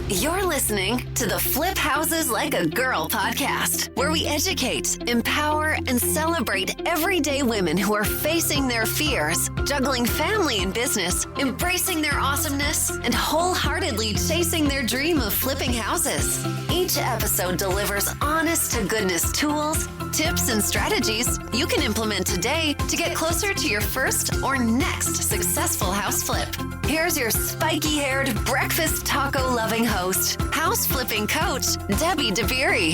You're listening to the Flip Houses Like a Girl podcast, where we educate, empower, and celebrate everyday women who are facing their fears, juggling family and business, embracing their awesomeness, and wholeheartedly chasing their dream of flipping houses. Each episode delivers honest-to-goodness tools, tips, and strategies you can implement today to get closer to your first or next successful house flip. Here's your spiky-haired, breakfast taco-loving host, house flipping coach, Debbie DeBerry.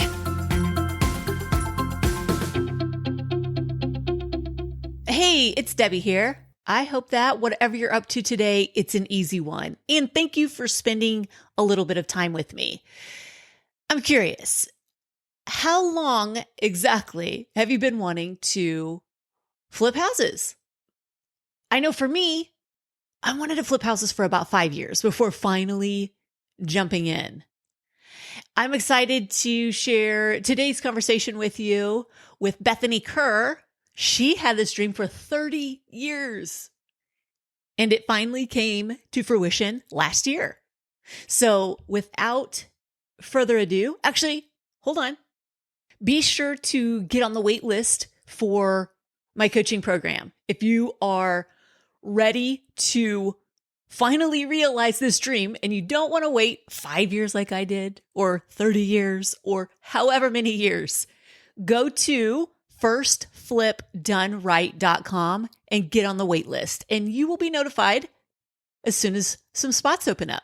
Hey, it's Debbie here. I hope that whatever you're up to today, it's an easy one. And thank you for spending a little bit of time with me. I'm curious, how long exactly have you been wanting to flip houses? I know for me, I wanted to flip houses for about 5 years before finally jumping in. I'm excited to share today's conversation with you with Bethany Kerr. She had this dream for 30 years, and it finally came to fruition last year. So without further ado, actually, hold on. Be sure to get on the wait list for my coaching program. If you are ready to finally realize this dream and you don't want to wait 5 years like I did, or 30 years, or however many years, go to firstflipdoneright.com and get on the wait list, and you will be notified as soon as some spots open up.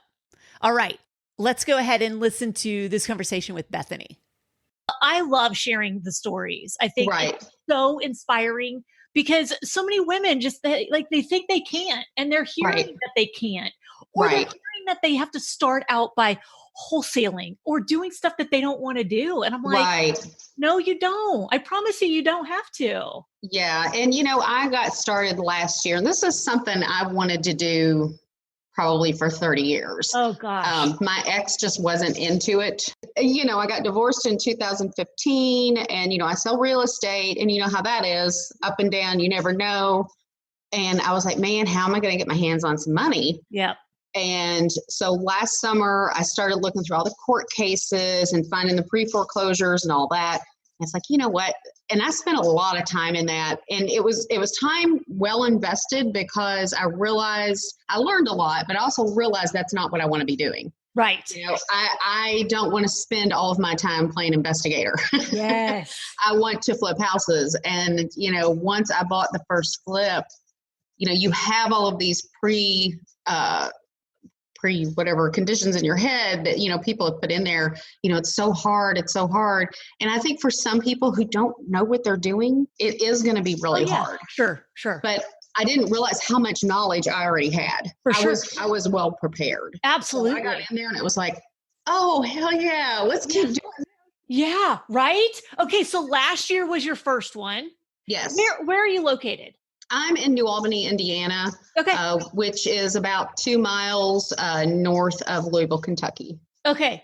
All right, let's go ahead and listen to this conversation with Bethany. I love sharing the stories. I think it's so inspiring because so many women just they think they can't, and they're hearing that they can't, or they're hearing that they have to start out by wholesaling or doing stuff that they don't want to do. And I'm like, no, you don't. I promise you don't have to. Yeah. And, I got started last year, and this is something I wanted to do probably for 30 years. Oh, gosh. My ex just wasn't into it. I got divorced in 2015, and, I sell real estate, and you know how that is, up and down, you never know. And I was like, man, how am I going to get my hands on some money? Yeah. And so last summer, I started looking through all the court cases and finding the pre-foreclosures and all that. And it's like, you know what? And I spent a lot of time in that. And it was time well invested, because I realized I learned a lot, but I also realized that's not what I want to be doing. Right. I don't want to spend all of my time playing investigator. Yes. I want to flip houses. And, once I bought the first flip, you have all of these pre whatever conditions in your head that, people have put in there, it's so hard. And I think for some people who don't know what they're doing, it is going to be really hard. Sure. But I didn't realize how much knowledge I already had. I was well prepared. Absolutely. So I got in there and it was like, oh, hell yeah, let's keep doing it. Yeah. Right. Okay. So last year was your first one. Yes. Where are you located? I'm in New Albany, Indiana, which is about 2 miles north of Louisville, Kentucky. Okay.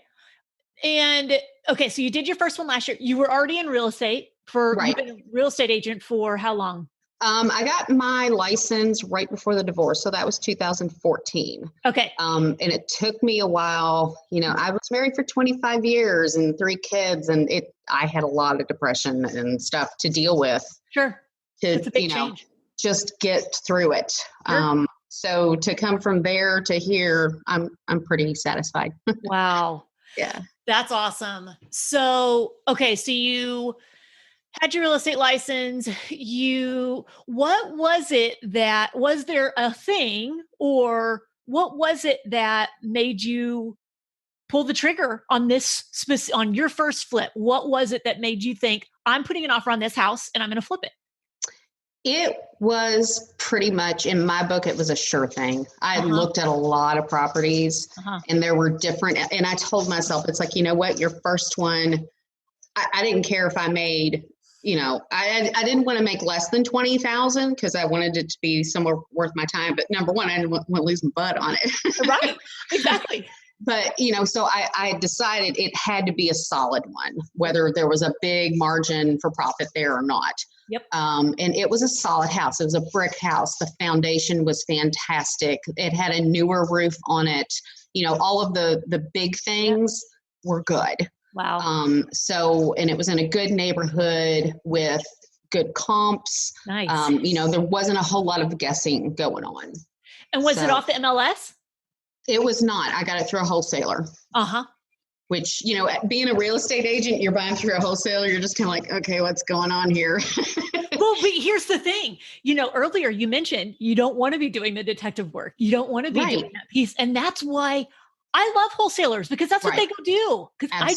And so you did your first one last year. You were already in real estate you've been a real estate agent for how long? I got my license right before the divorce. So that was 2014. Okay. And it took me a while. I was married for 25 years and 3 kids, and I had a lot of depression and stuff to deal with. Sure. It's a big change. Just get through it. Sure. So to come from there to here, I'm pretty satisfied. Wow. Yeah. That's awesome. So, so you had your real estate license. What was there a thing, or what was it that made you pull the trigger on on your first flip? What was it that made you think, I'm putting an offer on this house and I'm going to flip it? It was pretty much, in my book, it was a sure thing. I looked at a lot of properties and there were different, and I told myself, it's like, you know what, your first one, I didn't care if I made, I didn't want to make less than 20,000 because I wanted it to be somewhere worth my time. But number one, I didn't want to lose my butt on it. Right. Exactly. But, so I decided it had to be a solid one, whether there was a big margin for profit there or not. Yep. And it was a solid house. It was a brick house. The foundation was fantastic. It had a newer roof on it. all of the big things were good. Wow. And it was in a good neighborhood with good comps. Nice. There wasn't a whole lot of guessing going on. And was it off the MLS? It was not. I got it through a wholesaler. Uh-huh. Which, being a real estate agent, you're buying through a wholesaler. You're just kind of like, okay, what's going on here? Well, but here's the thing. Earlier you mentioned you don't want to be doing the detective work. You don't want to be doing that piece. And that's why I love wholesalers, because that's what they go do. Because I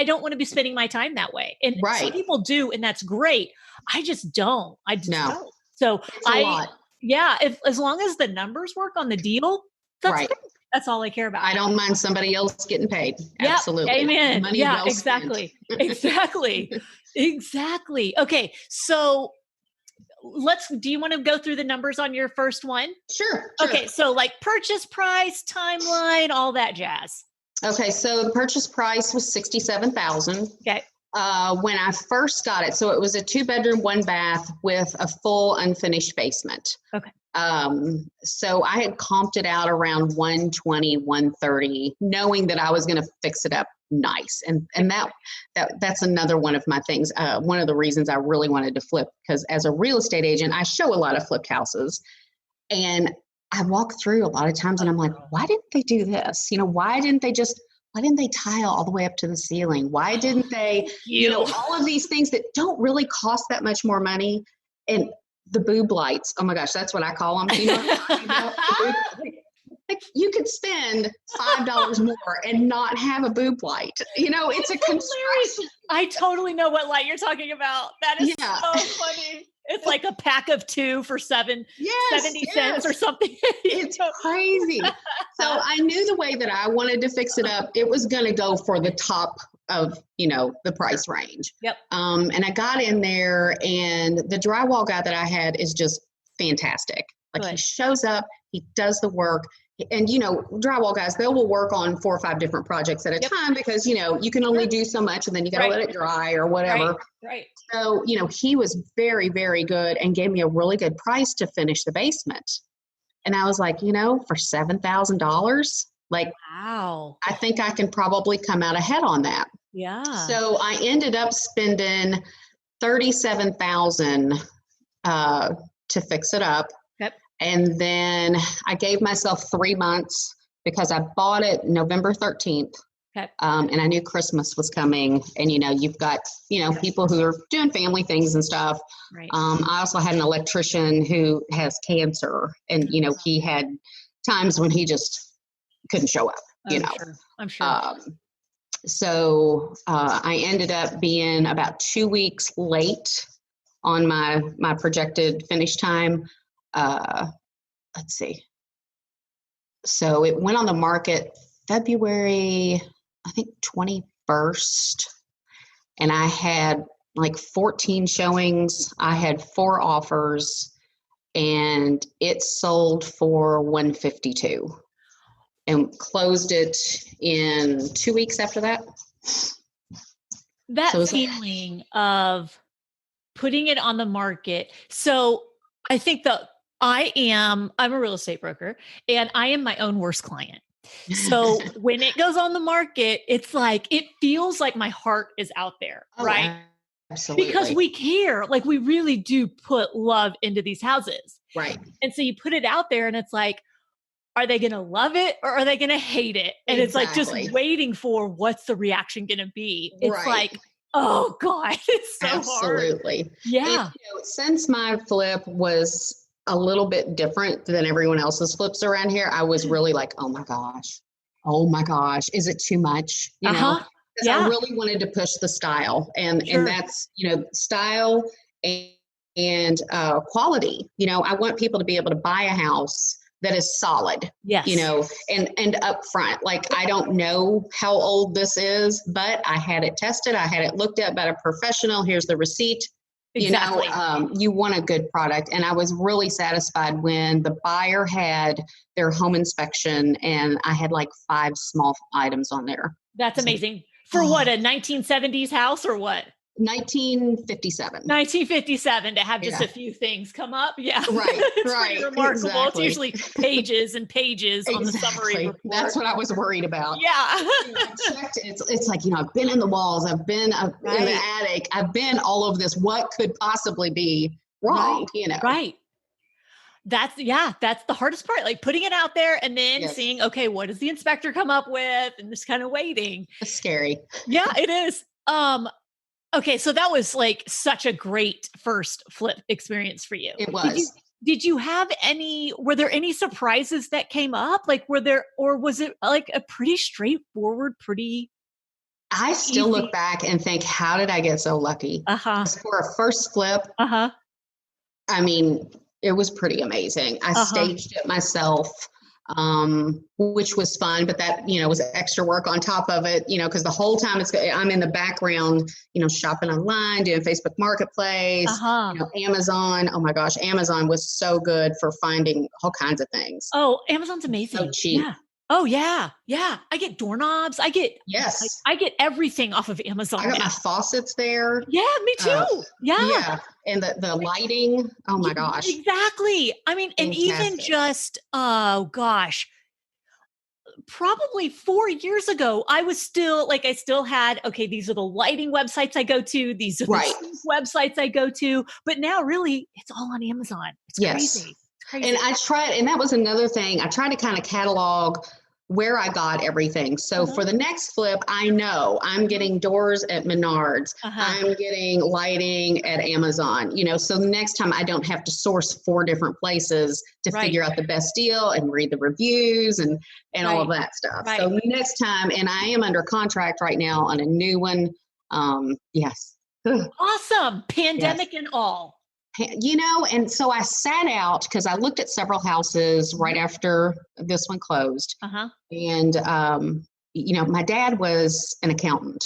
don't want to be spending my time that way. And some people do, and that's great. I just don't. Don't. So as long as the numbers work on the deal, that's great. That's all I care about. I don't mind somebody else getting paid. Absolutely. Amen. Money well exactly. Exactly. Okay. So do you want to go through the numbers on your first one? Sure. Okay. So like purchase price, timeline, all that jazz. Okay. So the purchase price was $67,000. Okay. When I first got it, so it was a 2-bedroom, 1-bath with a full unfinished basement. Okay. So I had comped it out around 120, 130, knowing that I was going to fix it up nice. And that's another one of my things. One of the reasons I really wanted to flip, because as a real estate agent, I show a lot of flipped houses, and I walk through a lot of times and I'm like, why didn't they do this? Why didn't they tile all the way up to the ceiling? Why didn't they, all of these things that don't really cost that much more money? And the boob lights, oh my gosh, that's what I call them. Like you could spend $5 more and not have a boob light. It's a construction. I totally know what light you're talking about. That is so funny. It's like a pack of 2 for 70 cents or something. It's crazy. So I knew the way that I wanted to fix it up, it was going to go for the top of, the price range. Yep. And I got in there, and the drywall guy that I had is just fantastic. Like he shows up, he does the work. And, drywall guys, they will work on 4 or 5 different projects at a time because, you can only do so much, and then you got to let it dry or whatever. Right. So, he was very, very good and gave me a really good price to finish the basement. And I was like, for $7,000, wow, I think I can probably come out ahead on that. Yeah. So I ended up spending $37,000 to fix it up. Yep. And then I gave myself 3 months because I bought it November 13th. Okay. And I knew Christmas was coming, and, you've got, people who are doing family things and stuff. Right. I also had an electrician who has cancer, and, he had times when he just couldn't show up, I'm sure. So I ended up being about 2 weeks late on my projected finish time. Let's see. So it went on the market February, I think 21st, and I had like 14 showings. I had 4 offers, and it sold for $152 and closed it in 2 weeks after that. That feeling of putting it on the market. So I think I'm a real estate broker, and I am my own worst client. So when it goes on the market, it's like, it feels like my heart is out there, right? Absolutely. Because we care, like we really do put love into these houses. Right. And so you put it out there, and it's like, are they going to love it or are they going to hate it? And it's like just waiting for what's the reaction going to be. It's like, oh God, it's so Absolutely. hard. Yeah. And, since my flip was a little bit different than everyone else's flips around here, I was really like, oh my gosh, is it too much? Because I really wanted to push the style, and that's, style and quality. I want people to be able to buy a house that is solid, and upfront. Like, I don't know how old this is, but I had it tested. I had it looked at by a professional. Here's the receipt. Exactly. You want a good product. And I was really satisfied when the buyer had their home inspection, and I had like 5 small items on there. That's amazing. For what, a 1970s house or what? 1957. 1957 to have just a few things come up. Yeah. Right. It's right. pretty remarkable. Exactly. It's usually pages and pages on the summary report. That's what I was worried about. Yeah. I checked. It's like, I've been in the walls. I've been in the attic. I've been all of this. What could possibly be wrong? Right. That's the hardest part. Like putting it out there and then seeing, okay, what does the inspector come up with? And just kind of waiting. It's scary. Yeah, it is. Okay, so that was like such a great first flip experience for you. It was. Did you have were there any surprises that came up? Like or was it like a pretty straightforward, I still look back and think, how did I get so lucky? For a first flip, I mean, it was pretty amazing. I staged it myself. Which was fun, but that, was extra work on top of it, because the whole time I'm in the background, shopping online, doing Facebook Marketplace, Amazon. Oh my gosh, Amazon was so good for finding all kinds of things. Oh, Amazon's amazing. So cheap. Yeah. Oh yeah. Yeah. I get doorknobs. I get everything off of Amazon. I got my faucets there. Yeah, me too. Yeah. And the lighting. Oh my gosh. Exactly. I mean, and even just, probably 4 years ago, I still had, okay, these are the lighting websites I go to. These are the websites I go to. But now really it's all on Amazon. It's crazy. It's crazy. And and that was another thing. I tried to kind of catalog where I got everything. So for the next flip, I know I'm getting doors at Menards. I'm getting lighting at Amazon, so the next time I don't have to source 4 different places to figure out the best deal and read the reviews and all of that stuff. So next time, and I am under contract right now on a new one. Yes. Awesome. Pandemic and all. And so I sat out because I looked at several houses right after this one closed. And, my dad was an accountant.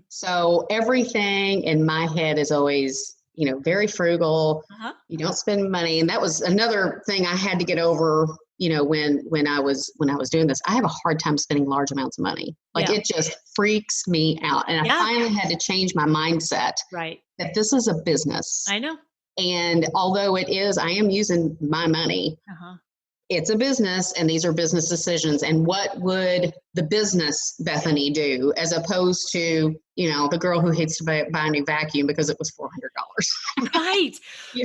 So everything in my head is always, very frugal. You don't spend money. And that was another thing I had to get over, when I was doing this. I have a hard time spending large amounts of money. It just freaks me out. And I finally had to change my mindset. Right. That this is a business. I know. And although I am using my money, it's a business and these are business decisions. And what would the business Bethany do as opposed to, the girl who hates to buy a new vacuum because it was $400? Right.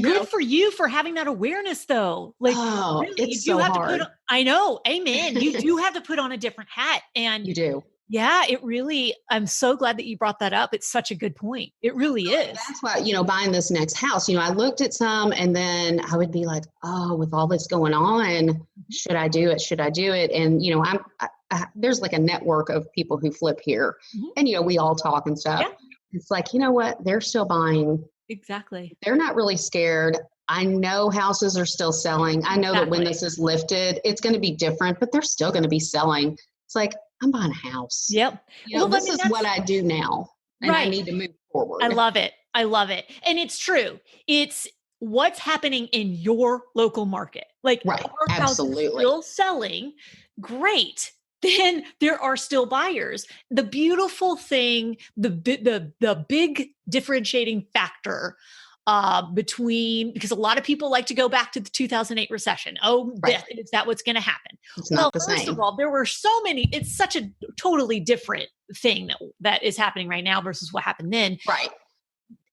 Good for you for having that awareness though. Really, it's so hard. I know. Amen. You do have to put on a different hat. And you do. Yeah, it really, I'm so glad that you brought that up. It's such a good point. It really is. That's why, buying this next house, I looked at some and then I would be like, oh, with all this going on, should I do it? Should I do it? And, there's like a network of people who flip here and, we all talk and stuff. Yeah. It's like, you know what? They're still buying. Exactly. They're not really scared. I know houses are still selling. I know that when this is lifted, it's going to be different, but they're still going to be selling. It's like, I'm buying a house. Yep. This is what I do now. And I need to move forward. I love it. And it's true. It's what's happening in your local market. Like our house is still selling. Great. Then there are still buyers. The beautiful thing, the big differentiating factor because a lot of people like to go back to the 2008 recession. Is that what's going to happen? It's not the same. First of all, there were so many, it's such a totally different thing that is happening right now versus what happened then. Right.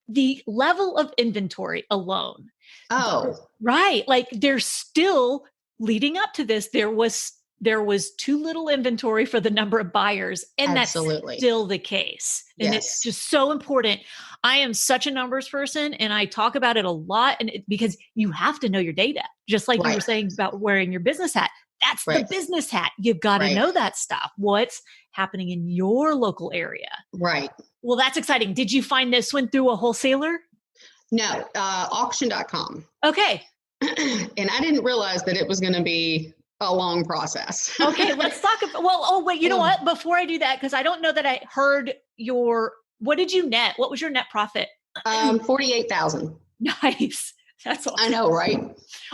The level of inventory alone. Oh. Right. Like there's still leading up to this, there was too little inventory for the number of buyers. And Absolutely. That's still the case. And It's just so important. I am such a numbers person and I talk about it a lot because you have to know your data, just like you were saying about wearing your business hat. That's the business hat. You've got to know that stuff. What's happening in your local area. Right. Well, that's exciting. Did you find this one through a wholesaler? No, auction.com. Okay. And I didn't realize that it was going to be a long process. Okay, let's talk about, you know what? Before I do that, because I don't know that I heard what did you net? What was your net profit? 48,000. Nice. That's awesome. I know, right?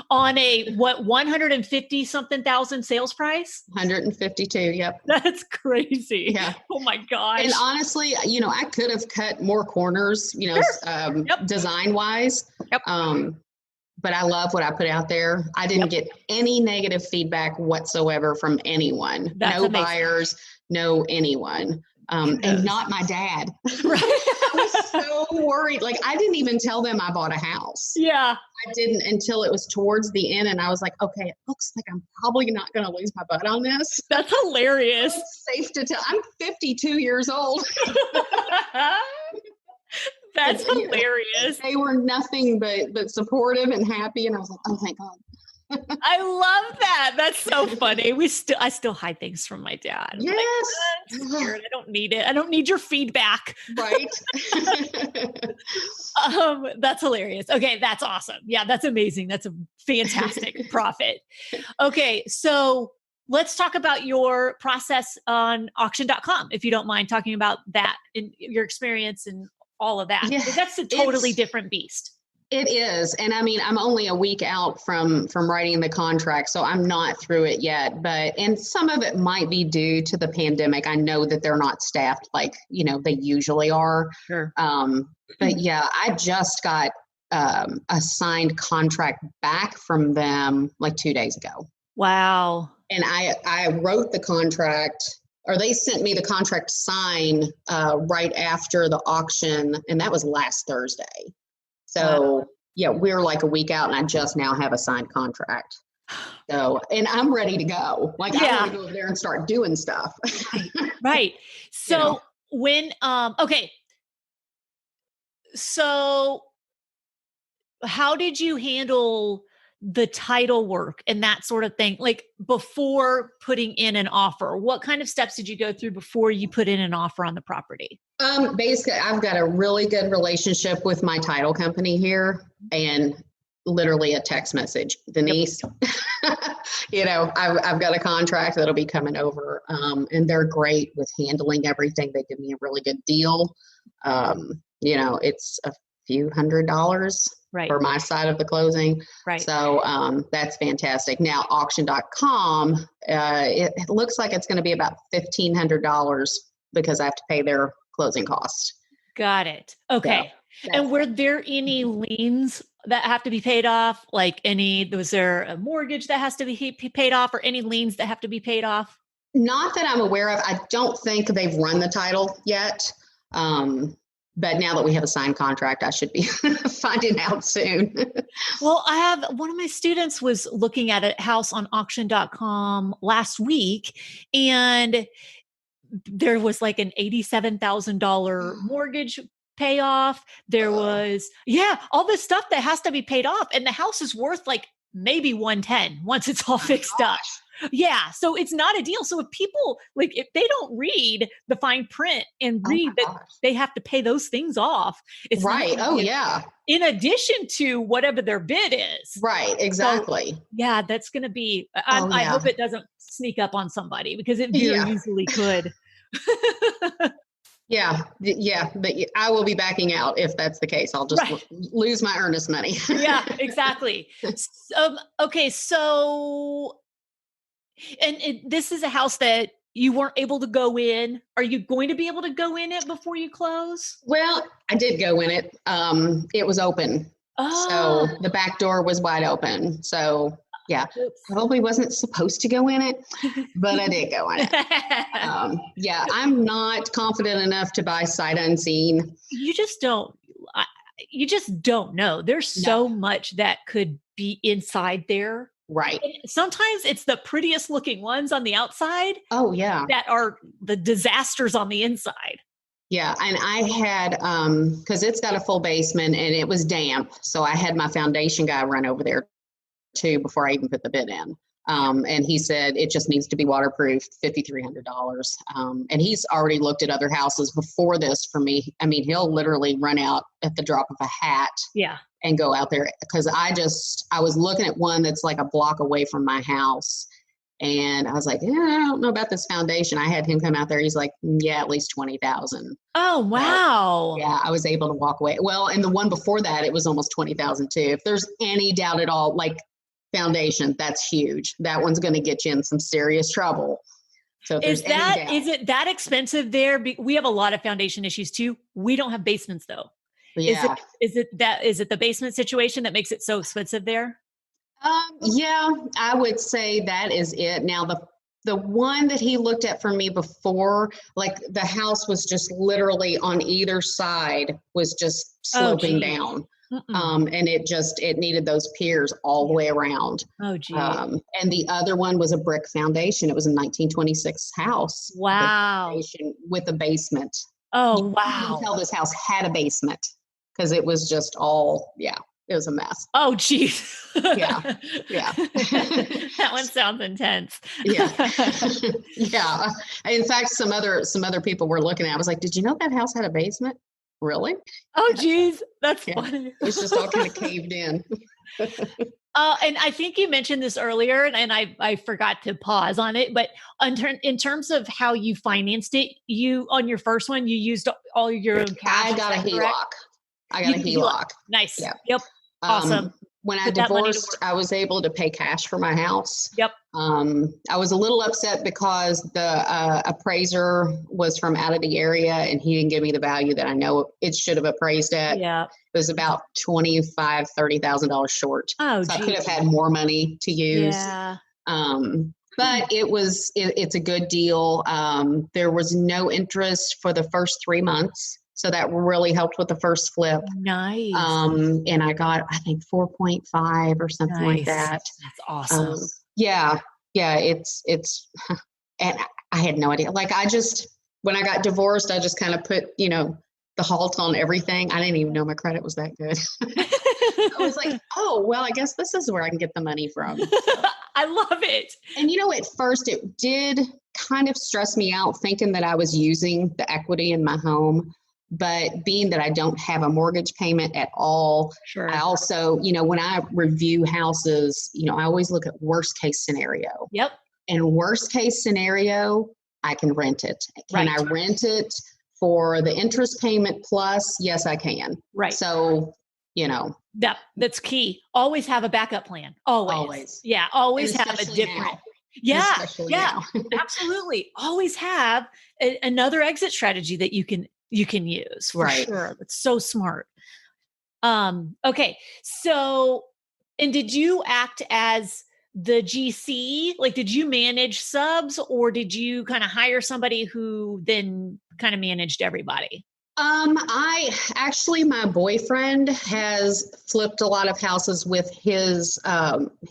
On a, 150 something thousand sales price? 152. Yep. That's crazy. Yeah. Oh my gosh. And honestly, I could have cut more corners, Sure. Yep. design wise. Yep. But I love what I put out there. I didn't get any negative feedback whatsoever from anyone. That's no amazing. Buyers, no anyone. And not my dad. Right. I was so worried. Like, I didn't even tell them I bought a house. Yeah. I didn't until it was towards the end. And I was like, okay, it looks like I'm probably not going to lose my butt on this. That's hilarious. It's safe to tell. I'm 52 years old. That's hilarious. They were nothing but supportive and happy. And I was like, oh, thank God. I love that. That's so funny. I still hide things from my dad. Yes. Like, I'm scared. I don't need it. I don't need your feedback. Right. That's hilarious. Okay. That's awesome. Yeah. That's amazing. That's a fantastic profit. Okay. So let's talk about your process on auction.com, if you don't mind talking about that and your experience and all of that. Yeah, that's a totally different beast. It is. And I mean, I'm only a week out from writing the contract, so I'm not through it yet. And some of it might be due to the pandemic. I know that they're not staffed like, they usually are. Sure. But yeah, I just got a signed contract back from them like 2 days ago. Wow. And I wrote the contract, or they sent me the contract sign right after the auction. And that was last Thursday. So yeah, we're like a week out and I just now have a signed contract. So, and I'm ready to go. Like, I want to go over there and start doing stuff. Right. So when, okay. So how did you handle the title work and that sort of thing? Like before putting in an offer, what kind of steps did you go through before you put in an offer on the property? Basically, I've got a really good relationship with my title company here, and literally a text message, Denise, I've got a contract that'll be coming over. And they're great with handling everything. They give me a really good deal. It's a few $100s for my side of the closing. Right. So that's fantastic. Now, auction.com, it looks like it's going to be about $1,500 because I have to pay their closing costs. Got it. Okay. So, and were there any liens that have to be paid off? Was there a mortgage that has to be paid off, or any liens that have to be paid off? Not that I'm aware of. I don't think they've run the title yet. But now that we have a signed contract, I should be finding out soon. Well, one of my students was looking at a house on auction.com last week, and there was like an $87,000 mortgage payoff. There was, all this stuff that has to be paid off. And the house is worth like maybe 110 once it's all fixed up. Yeah. So it's not a deal. So if people if they don't read the fine print and read that they have to pay those things off, it's right. Oh yeah. In addition to whatever their bid is. Right. Exactly. So, that's going to be, I hope it doesn't sneak up on somebody, because it very easily could. Yeah. But I will be backing out if that's the case. I'll just lose my earnest money. Yeah, exactly. Okay. So, and this is a house that you weren't able to go in. Are you going to be able to go in it before you close? Well, I did go in it. It was open. So the back door was wide open. So yeah, probably wasn't supposed to go in it, but I did go in it. I'm not confident enough to buy sight unseen. You just don't know. There's so much that could be inside there. Right. And sometimes it's the prettiest looking ones on the outside. Oh yeah. That are the disasters on the inside. Yeah. And I had, cause it's got a full basement and it was damp. So I had my foundation guy run over there too before I even put the bid in. And he said, it just needs to be waterproof, $5,300. And he's already looked at other houses before this for me. I mean, he'll literally run out at the drop of a hat. Yeah. And go out there. Cause I was looking at one that's like a block away from my house. And I was like, yeah, I don't know about this foundation. I had him come out there. He's like, yeah, at least 20,000. Oh, wow. Yeah, I was able to walk away. Well, and the one before that, it was almost 20,000 too. If there's any doubt at all, like foundation, that's huge. That one's going to get you in some serious trouble. So if is there's any doubt, is it that expensive there? We have a lot of foundation issues too. We don't have basements though. yeah. Is it the basement situation that makes it so expensive there? Yeah, I would say that is it. Now, the one that he looked at for me before, like the house was just literally on either side was just sloping down. And it needed those piers all the way around. Oh, gee. And the other one was a brick foundation. It was a 1926 house. Wow. With a basement. Oh, You wow. couldn't tell this house had a basement because it was just all, it was a mess. Oh, geez. Yeah. That one sounds intense. Yeah. Yeah. In fact, some other people were looking at it. I was like, did you know that house had a basement? Really? Oh, geez. That's funny. It was just all kind of caved in. And I think you mentioned this earlier, and I forgot to pause on it, but in terms of how you financed it, on your first one, you used all your own cash. I got a HELOC. Nice. Yeah. Yep. Awesome. When I divorced, I was able to pay cash for my house. Yep. I was a little upset because the appraiser was from out of the area and he didn't give me the value that I know it should have appraised at. Yeah. It was about $25,000-$30,000 short. Oh, so I could have had more money to use. Yeah. But it's a good deal. There was no interest for the first 3 months. So that really helped with the first flip. Nice. And I got, I think 4.5 or something like that. That's awesome. Yeah. It's, and I had no idea. Like when I got divorced, I just kind of put, the halt on everything. I didn't even know my credit was that good. I was like, oh, well, I guess this is where I can get the money from. I love it. And, at first it did kind of stress me out thinking that I was using the equity in my home. But being that I don't have a mortgage payment at all, sure. I also, when I review houses, I always look at worst case scenario. Yep. And worst case scenario, I can rent it. Can I rent it for the interest payment plus? Yes, I can. Right. So, that's key. Always have a backup plan. Always. Yeah. Always have a different. Now. Yeah. Yeah. Absolutely. Always have another exit strategy that you can use. For sure. That's so smart. Okay. So, and did you act as the GC? Like, did you manage subs or did you kind of hire somebody who then kind of managed everybody? My boyfriend has flipped a lot of houses with his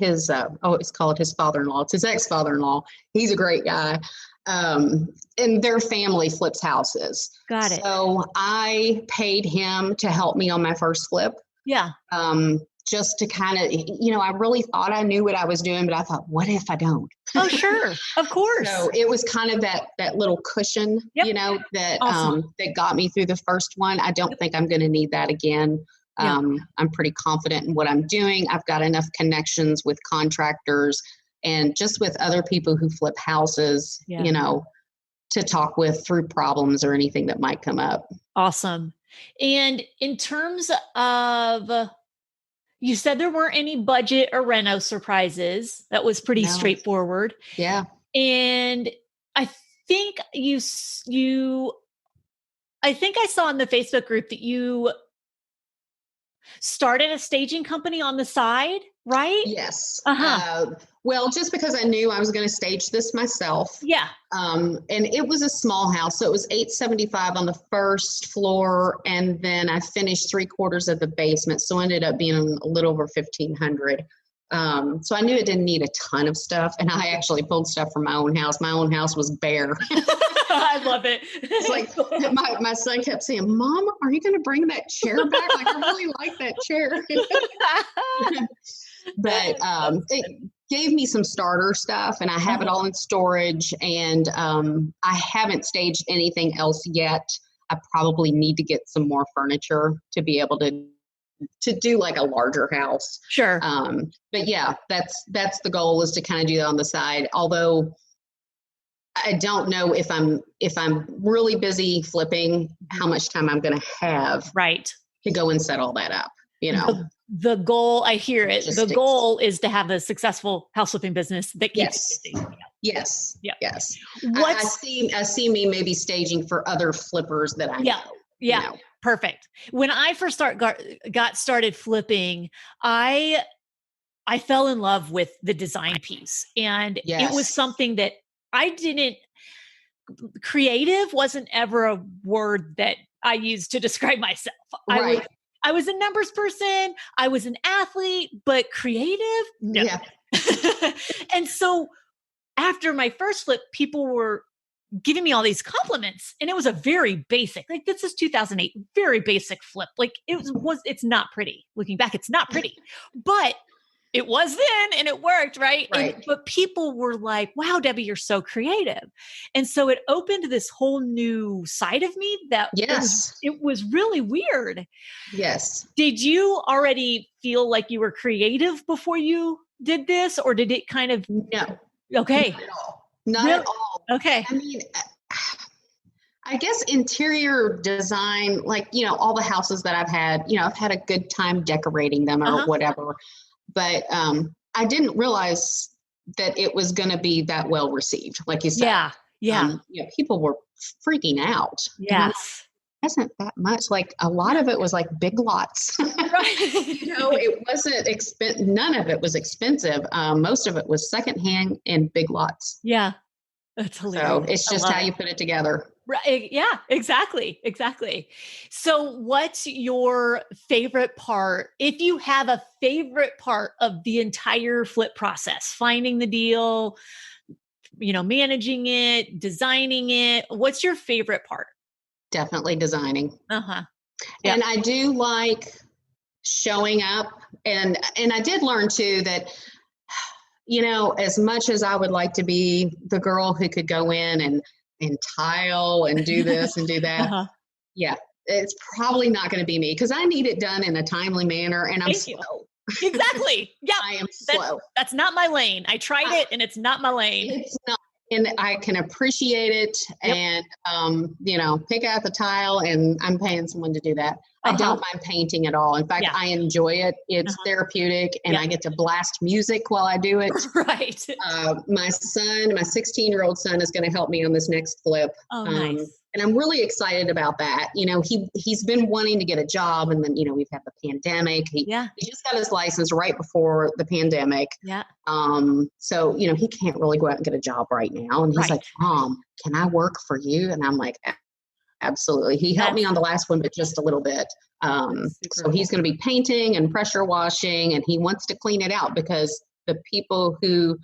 it's called his father-in-law. It's his ex-father-in-law. He's a great guy. And their family flips houses. Got it. So I paid him to help me on my first flip. Yeah. Just to kind of, I really thought I knew what I was doing, but I thought, what if I don't? Oh, sure. Of course. So it was kind of that little cushion, that, awesome. That got me through the first one. I don't think I'm going to need that again. I'm pretty confident in what I'm doing. I've got enough connections with contractors and just with other people who flip houses, to talk with through problems or anything that might come up. Awesome. And in terms of, you said there weren't any budget or reno surprises. That was pretty straightforward. Yeah. And I think I saw in the Facebook group that you started a staging company on the side, right? Yes. Uh-huh. Well, just because I knew I was going to stage this myself. Yeah. And it was a small house. So it was $875 on the first floor. And then I finished 3/4 of the basement. So it ended up being a little over $1,500. So I knew it didn't need a ton of stuff. And I actually pulled stuff from my own house. My own house was bare. I love it. It's like my son kept saying, Mom, are you going to bring that chair back? Like, I really like that chair. But it gave me some starter stuff and I have it all in storage and I haven't staged anything else yet. I probably need to get some more furniture to be able to to do like a larger house. Sure. But yeah, that's the goal, is to kind of do that on the side. Although I don't know if I'm really busy flipping, how much time I'm going to have to go and set all that up. The goal, I hear it. Logistics. The goal is to have a successful house flipping business that keeps you busy. Yes. Yeah. Yes. I see me maybe staging for other flippers that I know. Yeah. Perfect. When I first got started flipping, I fell in love with the design piece, and it was something that creative wasn't ever a word that I used to describe myself. Right. I was a numbers person. I was an athlete, but creative? No. Yeah. And so after my first flip, people were giving me all these compliments, and it was a very basic, like, this is 2008, very basic flip. Like, it's not pretty. Looking back, it's not pretty, but it was then, and it worked, right? But people were like, wow, Debbie, you're so creative. And so it opened this whole new side of me that it was really weird. Yes. Did you already feel like you were creative before you did this, or did it kind of? No. Okay. Not at all. Not at all. Okay. I mean, I guess interior design, like, all the houses that I've had, I've had a good time decorating them or whatever. But I didn't realize that it was going to be that well received, like you said. Yeah. People were freaking out. Yes. Wasn't that much. Like, a lot of it was like big lots. Right. It wasn't expensive. None of it was expensive. Most of it was secondhand and big lots. Yeah. That's hilarious. So it's just how you put it together. Right. Yeah, exactly. So what's your favorite part? If you have a favorite part of the entire flip process, finding the deal, managing it, designing it, what's your favorite part? Definitely designing. Yep. And I do like showing up. And I did learn too that, as much as I would like to be the girl who could go in and tile and do this and do that. Yeah, it's probably not going to be me, because I need it done in a timely manner, and I'm slow. Exactly. Yeah. I am slow. That's not my lane. I tried it, and it's not my lane. It's not. And I can appreciate it and, pick out the tile, and I'm paying someone to do that. I don't mind painting at all. In fact, I enjoy it. It's therapeutic, and I get to blast music while I do it. Right. My 16-year-old son is going to help me on this next flip. Oh, nice. And I'm really excited about that. He's been wanting to get a job, and then, we've had the pandemic. He just got his license right before the pandemic. Yeah. So, he can't really go out and get a job right now. And he's like, Mom, can I work for you? And I'm like, absolutely. He helped me on the last one, but just a little bit. So he's going to be painting and pressure washing, and he wants to clean it out, because the people who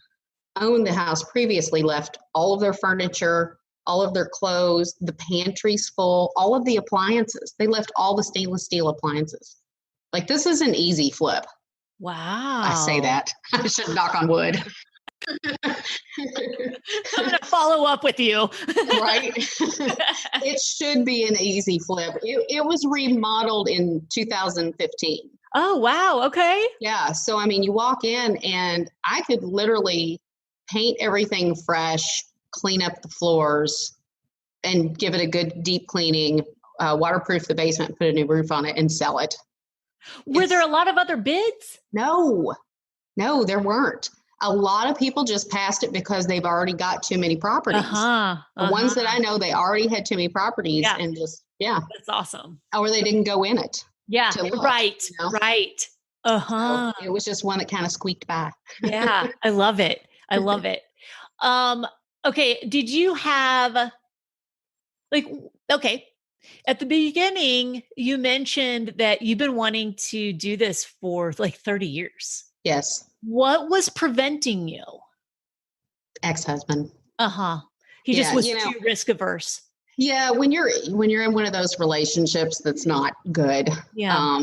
owned the house previously left all of their furniture, all of their clothes, the pantry's full, all of the appliances. They left all the stainless steel appliances. Like, this is an easy flip. Wow. I say that. I should knock on wood. I'm going to follow up with you. Right? It should be an easy flip. It was remodeled in 2015. Oh, wow. Okay. Yeah. So, you walk in, and I could literally paint everything fresh, clean up the floors, and give it a good deep cleaning, waterproof the basement, put a new roof on it, and sell it. Were there a lot of other bids? No, there weren't. A lot of people just passed it because they've already got too many properties. The ones that I know, they already had too many properties, and just, That's awesome. Or they didn't go in it. Yeah. Right. Right. So it was just one that kind of squeaked by. Yeah. I love it. Okay. Did you have at the beginning, you mentioned that you've been wanting to do this for like 30 years. Yes. What was preventing you? Ex-husband. He just was too risk averse. Yeah. When you're in one of those relationships that's not good. Yeah.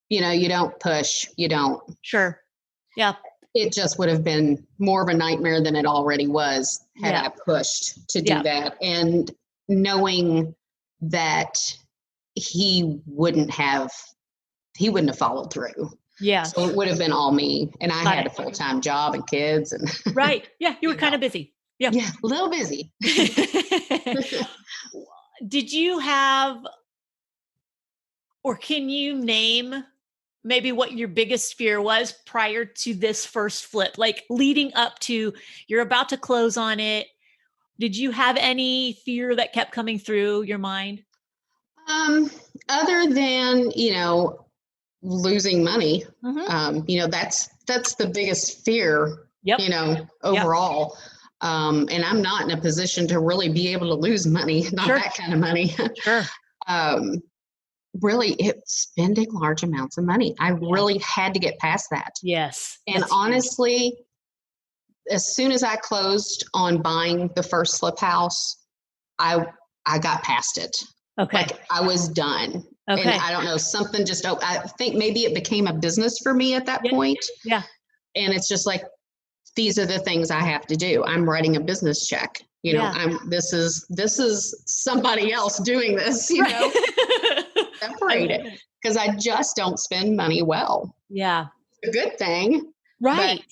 You don't push, you don't. Sure. Yeah. It just would have been more of a nightmare than it already was had I pushed to do that. And knowing that he wouldn't have he wouldn't have followed through. Yeah. So it would have been all me. And I had a full-time job and kids and right. Yeah. You were kind of busy. Yeah. Yeah. A little busy. Did you have, or can you name maybe what your biggest fear was prior to this first flip, like leading up to you're about to close on it? Did you have any fear that kept coming through your mind? Other than, losing money, Mm-hmm. that's the biggest fear, Yep. overall. And I'm not in a position to really be able to lose money, not Sure. that kind of money. Sure. Really, it's spending large amounts of money. I really had to get past that. Yes. And honestly, as soon as I closed on buying the first flip house, I got past it. Okay. Like I was done. Okay. And I don't know, something just, I think maybe it became a business for me at that point. Yeah. And it's just like, these are the things I have to do. I'm writing a business check. This is somebody else doing this, separate it, because I just don't spend money well. Yeah. A good thing. Right.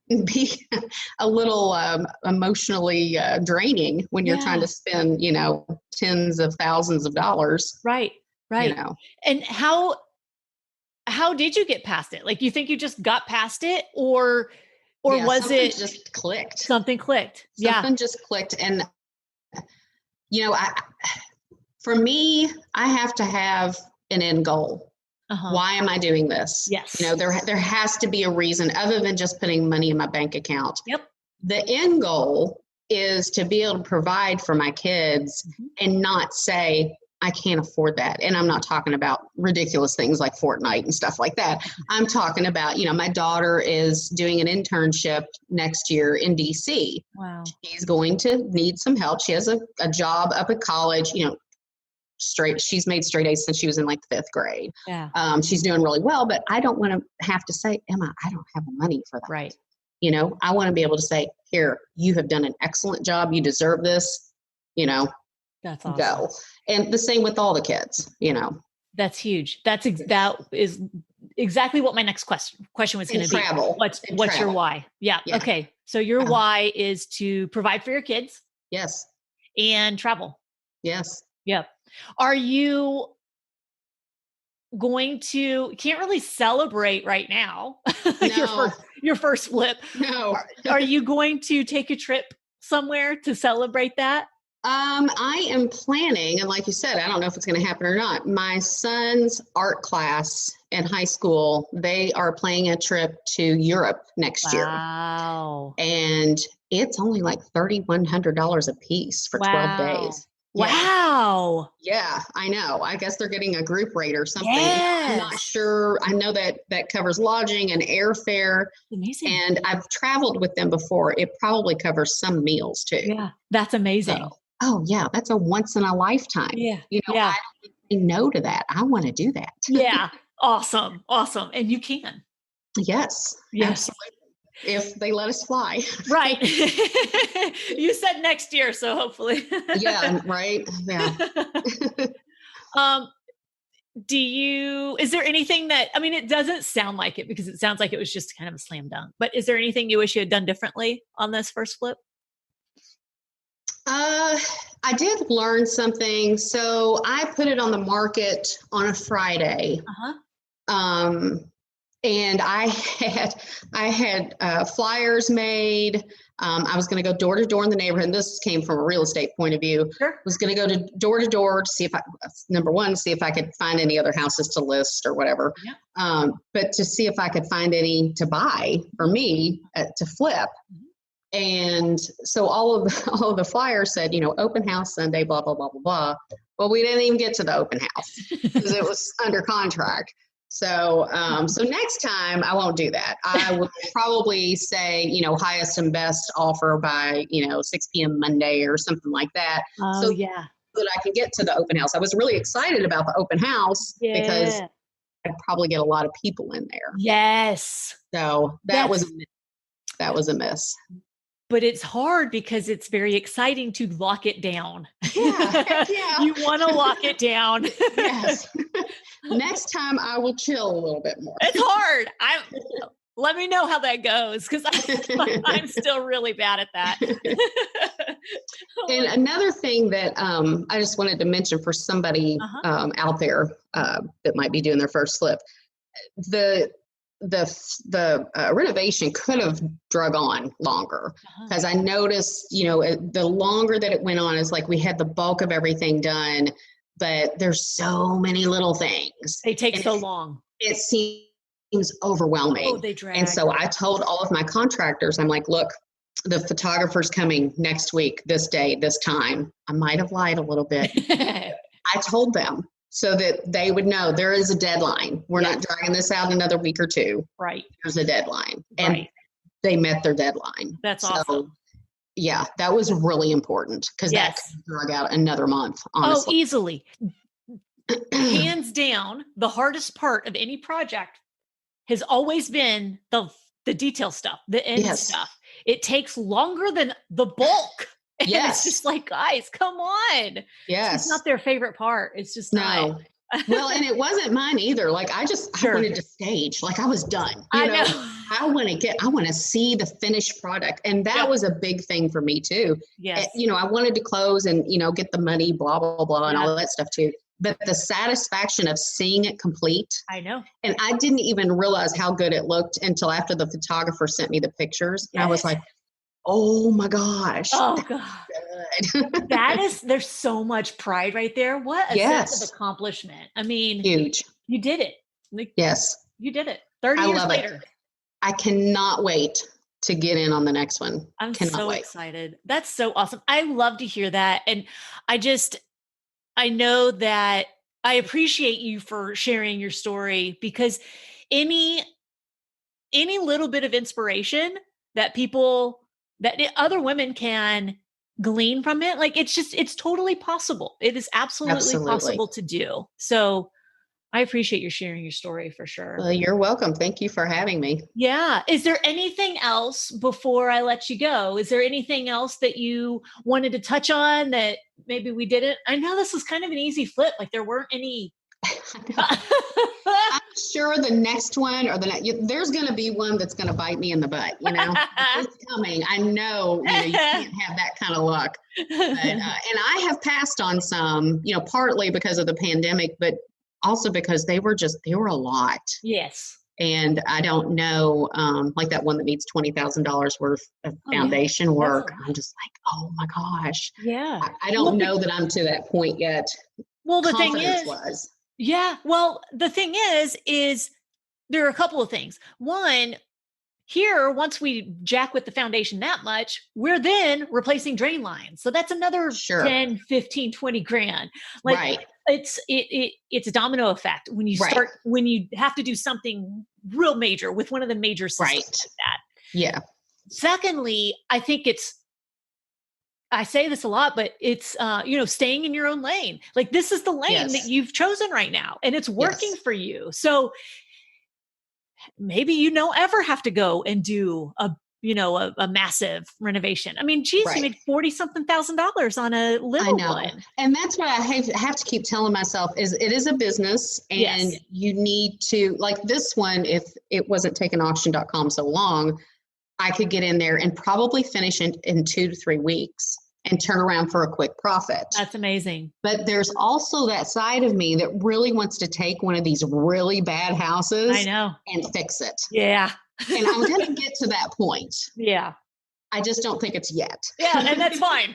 But be a little emotionally draining when you're trying to spend, tens of thousands of dollars. Right. Right. And how did you get past it? Like, you think you just got past it, or was it just clicked? Something clicked. Something just clicked. And, for me, I have to have an end goal. Why am I doing this? Yes. There has to be a reason other than just putting money in my bank account. Yep. The end goal is to be able to provide for my kids and not say, I can't afford that. And I'm not talking about ridiculous things like Fortnite and stuff like that. I'm talking about, my daughter is doing an internship next year in DC. Wow. She's going to need some help. She has a job up at college, she's made straight A's since she was in like the 5th grade. Yeah. She's doing really well, but I don't want to have to say, Emma, I don't have the money for that. Right. I want to be able to say, here, you have done an excellent job. You deserve this, That's awesome. Go. And the same with all the kids, That's huge. That is exactly what my next question was going to be. Travel. What's your why? Yeah. Okay. So your why is to provide for your kids. Yes. And travel. Yes. Yep. Are you going to, can't really celebrate right now, No. your first flip. No. Are you going to take a trip somewhere to celebrate that? I am planning, and like you said, I don't know if it's going to happen or not. My son's art class in high school, they are planning a trip to Europe next year. Wow. And it's only like $3,100 a piece for 12 days. Wow. Yeah, I know. I guess they're getting a group rate or something. Yes. I'm not sure. I know that covers lodging and airfare. Amazing. And I've traveled with them before. It probably covers some meals too. Yeah, that's amazing. So, that's a once in a lifetime. Yeah. I don't say no to that. I want to do that. Yeah. Awesome. Awesome. And you can. Yes. Absolutely. If they let us fly. Right. You said next year, so hopefully. Yeah, right. Yeah. Is there anything that, it doesn't sound like it because it sounds like it was just kind of a slam dunk, but is there anything you wish you had done differently on this first flip? I did learn something. So I put it on the market on a Friday. And I had flyers made. I was going to go door to door in the neighborhood. And this came from a real estate point of view. Sure. I was going to go to door to see if I could find any other houses to list or whatever. Yeah. But to see if I could find any to buy for me to flip. And so all of the flyers said, open house Sunday, blah, blah, blah, blah, blah. Well, we didn't even get to the open house because it was under contract. So next time I won't do that. I would probably say, highest and best offer by, 6 p.m. Monday or something like that. Oh, so that I can get to the open house. I was really excited about the open house because I'd probably get a lot of people in there. Yes. So that was a miss. but it's hard because it's very exciting to lock it down. Yeah. Heck yeah. You want to lock it down. Yes. Next time I will chill a little bit more. It's hard. Let me know how that goes, because I'm still really bad at that. And another thing that I just wanted to mention for somebody out there that might be doing their first flip, the renovation could have drug on longer, because I noticed, the longer that it went on, is like we had the bulk of everything done, but there's so many little things. They take so long. It seems overwhelming. Oh, they drag. And so I told all of my contractors, I'm like, look, the photographer's coming next week, this day, this time. I might have lied a little bit. I told them so that they would know there is a deadline. We're not dragging this out another week or two. Right. There's a deadline. And they met their deadline. That's awesome. Yeah, that was really important, because that could drag out another month, honestly. Oh, easily. Hands down, the hardest part of any project has always been the detail stuff, the end stuff. It takes longer than the bulk. And it's just like, guys, come on. Yes. It's not their favorite part. It's just not. Well, and it wasn't mine either. Like I wanted to stage, like I was done. I know. I want to see the finished product. And that was a big thing for me too. Yes. I wanted to close and, get the money, blah, blah, blah, and all that stuff too. But the satisfaction of seeing it complete. I know. And I didn't even realize how good it looked until after the photographer sent me the pictures. And I was like, oh my gosh. Oh God. There's so much pride right there. What a sense of accomplishment. I mean, huge. You did it. Yes. You did it. 30 years later. I cannot wait to get in on the next one. I'm so excited. That's so awesome. I love to hear that. And I know that I appreciate you for sharing your story, because any little bit of inspiration that other women can glean from it, like it's totally possible. It is absolutely possible to do. So I appreciate you sharing your story for sure. Well, you're welcome. Thank you for having me. Yeah. Is there anything else before I let you go? Is there anything else that you wanted to touch on that maybe we didn't? I know this was kind of an easy flip. Like there weren't any. I'm sure the next one there's going to be one that's going to bite me in the butt. It's coming. I know, you can't have that kind of luck. But, and I have passed on some, partly because of the pandemic, but also because they were a lot. Yes. And I don't know, like that one that needs $20,000 worth of foundation work. I'm just like, oh my gosh. Yeah. I don't know that I'm to that point yet. Well, the thing is, well, the thing is there are a couple of things. One, here, once we jack with the foundation that much, we're then replacing drain lines. So that's another 10, 15, 20 grand. Like it's a domino effect when you start, when you have to do something real major with one of the major systems like that. Yeah. Secondly, I think I say this a lot, but it's, staying in your own lane. Like this is the lane that you've chosen right now and it's working for you. So maybe you don't ever have to go and do a massive renovation. I mean, geez, you made $40,000 on a little one. And that's what I have to keep telling myself is it is a business and you need to, like this one, if it wasn't taking auction.com so long, I could get in there and probably finish it in 2 to 3 weeks and turn around for a quick profit. That's amazing. But there's also that side of me that really wants to take one of these really bad houses and fix it. Yeah. And I'm going to get to that point. Yeah. I just don't think it's yet. Yeah, and that's fine.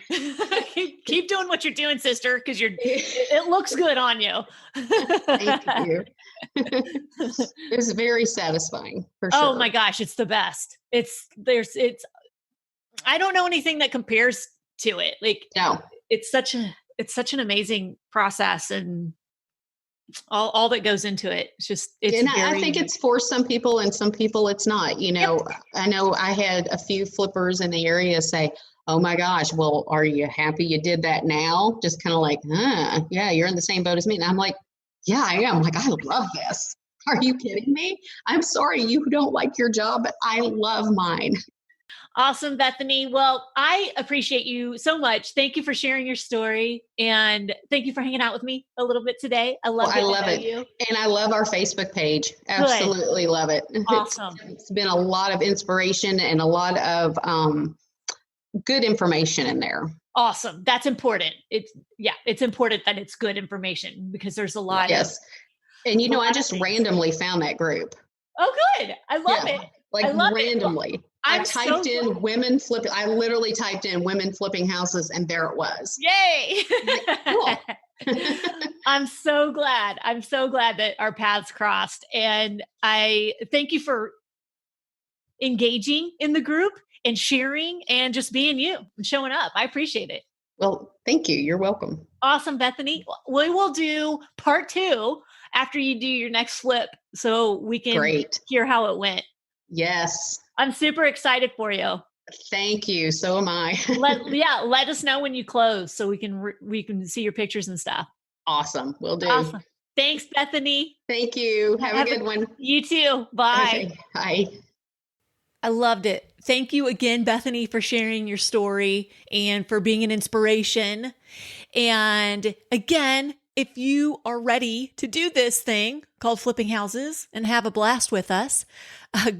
keep doing what you're doing, sister, because it looks good on you. Thank you. It's very satisfying for sure. Oh my gosh, it's the best. I don't know anything that compares to it. Like it's such an amazing process and all that goes into it. I think it's for some people and some people it's not, I know I had a few flippers in the area say, oh my gosh, well, are you happy you did that now? Just kind of like, yeah, you're in the same boat as me. And I'm like, yeah, I am. Like, I love this. Are you kidding me? I'm sorry you don't like your job, but I love mine. Awesome, Bethany. Well, I appreciate you so much. Thank you for sharing your story, and thank you for hanging out with me a little bit today. I love I love it. You. And I love our Facebook page. Absolutely love it. Awesome. It's been a lot of inspiration and a lot of good information in there. Awesome. That's important. It's important that it's good information because there's a lot of. And I just randomly found that group. Oh, good. I love it. Like randomly. I typed in women flip. I literally typed in women flipping houses and there it was. Yay. Cool. I'm so glad. I'm so glad that our paths crossed. And I thank you for engaging in the group and sharing and just being you and showing up. I appreciate it. Well, thank you. You're welcome. Awesome, Bethany. We will do part 2 after you do your next flip so we can hear how it went. Yes. I'm super excited for you. Thank you. So am I. Let us know when you close so we can see your pictures and stuff. Awesome. Will do. Awesome. Thanks, Bethany. Thank you. Have a good one. You too. Bye. Okay. Bye. I loved it. Thank you again, Bethany, for sharing your story and for being an inspiration. And again, if you are ready to do this thing called flipping houses and have a blast with us,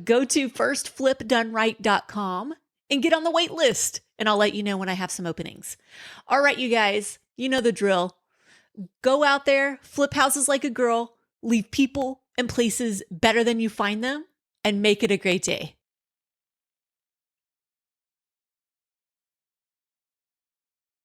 go to firstflipdoneright.com and get on the wait list, and I'll let you know when I have some openings. All right, you guys, you know the drill. Go out there, flip houses like a girl, leave people and places better than you find them, and make it a great day.